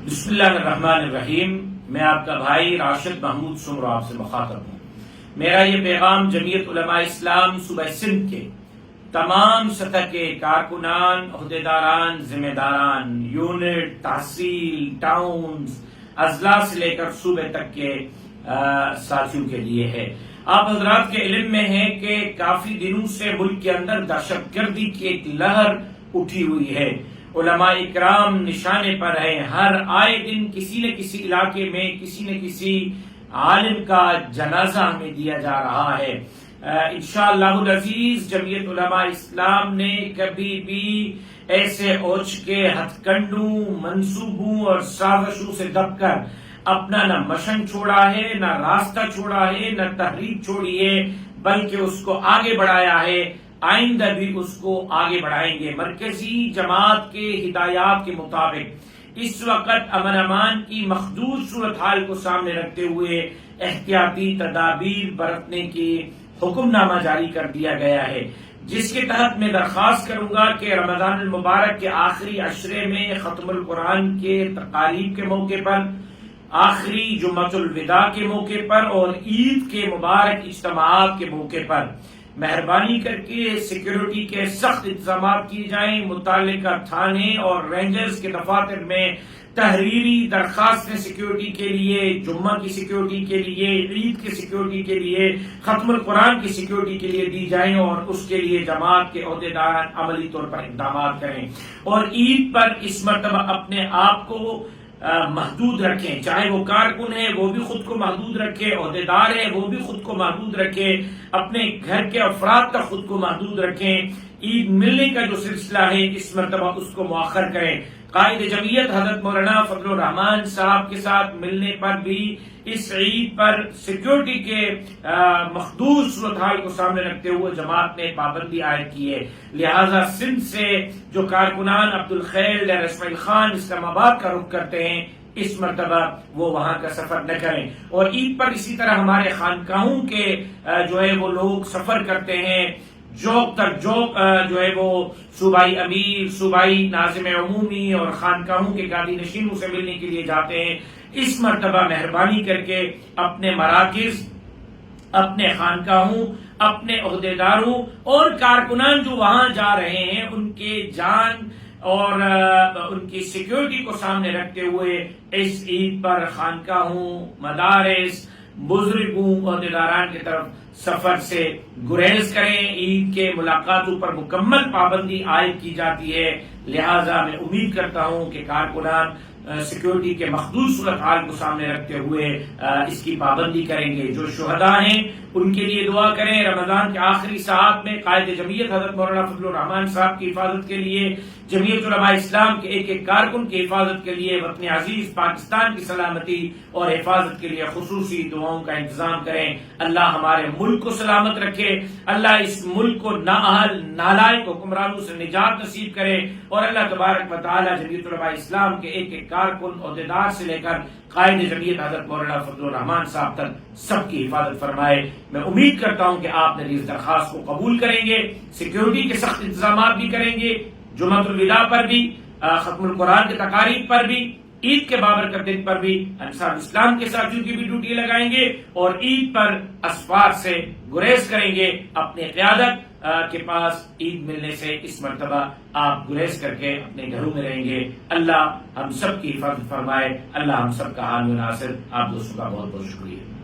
بسم اللہ الرحمن الرحیم۔ میں آپ کا بھائی راشد محمود سمرو آپ سے مخاطب ہوں۔ میرا یہ پیغام جمعیت علماء اسلام صوبہ سندھ کے تمام سطح کے کارکنان، عہدیداران، ذمہ داران، یونٹ، تحصیل، ٹاؤنز، اضلاع سے لے کر صوبے تک کے ساتھیوں کے لیے ہے۔ آپ حضرات کے علم میں ہے کہ کافی دنوں سے ملک کے اندر دہشت گردی کی ایک لہر اٹھی ہوئی ہے۔ علماء اکرام نشانے پر ہیں۔ ہر آئے دن کسی نہ کسی علاقے میں کسی نہ کسی عالم کا جنازہ ہمیں دیا جا رہا ہے۔ انشاءاللہ العزیز جمعیت علماء اسلام نے کبھی بھی ایسے اوچھ کے ہتھ کنڈوں، منصوبوں اور سازشوں سے دب کر اپنا نہ مشن چھوڑا ہے، نہ راستہ چھوڑا ہے، نہ تحریک چھوڑی ہے، بلکہ اس کو آگے بڑھایا ہے۔ آئندہ بھی اس کو آگے بڑھائیں گے۔ مرکزی جماعت کے ہدایات کے مطابق اس وقت امن امان کی محدود صورتحال کو سامنے رکھتے ہوئے احتیاطی تدابیر برتنے کی حکم نامہ جاری کر دیا گیا ہے، جس کے تحت میں درخواست کروں گا کہ رمضان المبارک کے آخری عشرے میں ختم القرآن کے تقاریب کے موقع پر، آخری جمعۃ الوداع کے موقع پر اور عید کے مبارک اجتماعات کے موقع پر مہربانی کر کے سیکیورٹی کے سخت انتظامات کیے جائیں۔ متعلقہ تھانے اور رینجرز کے دفاتر میں تحریری درخواستیں سیکیورٹی کے لیے، جمعہ کی سیکیورٹی کے لیے، عید کی سیکیورٹی کے لیے، ختم القرآن کی سیکیورٹی کے لیے دی جائیں اور اس کے لیے جماعت کے عہدیدار عملی طور پر اقدامات کریں اور عید پر اس مرتبہ اپنے آپ کو محدود رکھیں۔ چاہے وہ کارکن ہے وہ بھی خود کو محدود رکھے، عہدیدار ہے وہ بھی خود کو محدود رکھے، اپنے گھر کے افراد کا خود کو محدود رکھیں۔ عید ملنے کا جو سلسلہ ہے اس مرتبہ اس کو مؤخر کریں۔ قائد جمعیت حضرت مولانا فضل الرحمان صاحب کے ساتھ ملنے پر بھی اس عید پر سیکیورٹی کے محدود صورتحال کو سامنے رکھتے ہوئے جماعت نے پابندی عائد کی ہے۔ لہذا سندھ سے جو کارکنان عبدالخیل یا اسماعیل خان اسلام آباد کا رخ کرتے ہیں اس مرتبہ وہ وہاں کا سفر نہ کریں، اور عید پر اسی طرح ہمارے خانقاہوں کے جو ہے وہ لوگ سفر کرتے ہیں، جوک تک جوک جو ہے وہ صوبائی امیر، صوبائی ناظم عمومی اور خانقاہوں کے گادی نشینوں سے ملنے کے لیے جاتے ہیں۔ اس مرتبہ مہربانی کر کے اپنے مراکز، اپنے خانقاہوں، اپنے عہدیداروں اور کارکنان جو وہاں جا رہے ہیں ان کے جان اور ان کی سیکیورٹی کو سامنے رکھتے ہوئے اس عید پر خانقاہوں، مدارس، بزرگوں، عہدیداران کی طرف سفر سے گریز کریں۔ عید کے ملاقاتوں پر مکمل پابندی عائد کی جاتی ہے، لہذا میں امید کرتا ہوں کہ کارکنان سیکیورٹی کے محدود صورتحال کو سامنے رکھتے ہوئے اس کی پابندی کریں گے۔ جو شہداء ہیں ان کے لیے دعا کریں۔ رمضان کے آخری ساعات میں قائد جمعیت حضرت مولانا فضل الرحمان صاحب کی حفاظت کے لیے، جمعیت علماء اسلام کے ایک ایک کارکن کی حفاظت کے لیے، وطن عزیز پاکستان کی سلامتی اور حفاظت کے لیے خصوصی دعاؤں کا انتظام کریں۔ اللہ ہمارے ملک کو سلامت رکھے، اللہ اس ملک کو نااہل نالائق حکمرانوں سے نجات نصیب کرے، اور اللہ تبارک و تعالی جمعیت علماء اسلام کے ایک ایک کارکن، عہدیدار سے لے کر قائد جمعیت حضرت مولانا فضل الرحمان صاحب تک سب کی حفاظت فرمائے۔ میں امید کرتا ہوں کہ آپ میری اس درخواست کو قبول کریں گے، سیکیورٹی کے سخت انتظامات بھی کریں گے، جمعۃ الوداع پر بھی، ختم القرآن کے تقاریب پر بھی، عید کے بابرکت دن پر بھی انصار اسلام کے ساتھیوں کی بھی ڈیوٹی لگائیں گے، اور عید پر اسفار سے گریز کریں گے۔ اپنے قیادت کے پاس عید ملنے سے اس مرتبہ آپ گریز کر کے اپنے گھروں میں رہیں گے۔ اللہ ہم سب کی حفاظت فرمائے، اللہ ہم سب کا حامی و ناصر۔ آپ دوستوں کا بہت بہت شکریہ۔